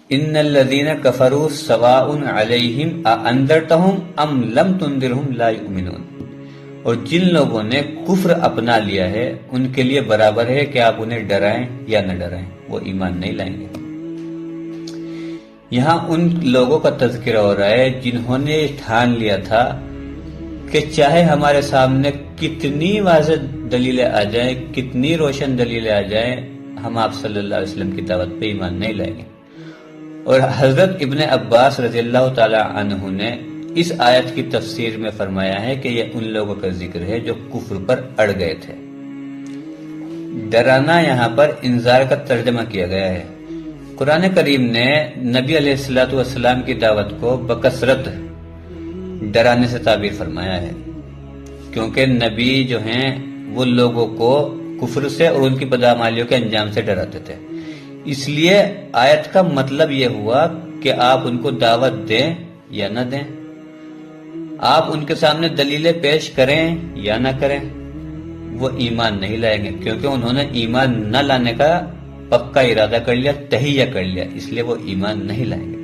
ان الذین کفروا سواء علیہم اانذرتہم ام لم تنذرہم لا یؤمنون، اور جن لوگوں نے کفر اپنا لیا ہے ان کے لیے برابر ہے کہ آپ انہیں ڈرائیں یا نہ ڈرائیں، وہ ایمان نہیں لائیں گے۔ یہاں ان لوگوں کا تذکرہ ہو رہا ہے جنہوں نے ٹھان لیا تھا کہ چاہے ہمارے سامنے کتنی واضح دلیلیں آ جائیں، کتنی روشن دلیلیں آ جائیں، ہم آپ صلی اللہ علیہ وسلم کی دعوت پہ ایمان نہیں لائیں گے۔ اور حضرت ابن عباس رضی اللہ تعالی عنہ نے اس آیت کی تفسیر میں فرمایا ہے کہ یہ ان لوگوں کا ذکر ہے جو کفر پر اڑ گئے تھے۔ ڈرانا یہاں پر انذار کا ترجمہ کیا گیا ہے۔ قرآن کریم نے نبی علیہ الصلوۃ والسلام کی دعوت کو بکثرت ڈرانے سے تعبیر فرمایا ہے، کیونکہ نبی جو ہیں وہ لوگوں کو کفر سے اور ان کی بدعمالیوں کے انجام سے ڈراتے تھے۔ اس لیے آیت کا مطلب یہ ہوا کہ آپ ان کو دعوت دیں یا نہ دیں، آپ ان کے سامنے دلیلیں پیش کریں یا نہ کریں، وہ ایمان نہیں لائیں گے، کیونکہ انہوں نے ایمان نہ لانے کا پکا ارادہ کر لیا، تہیہ کر لیا، اس لیے وہ ایمان نہیں لائیں گے۔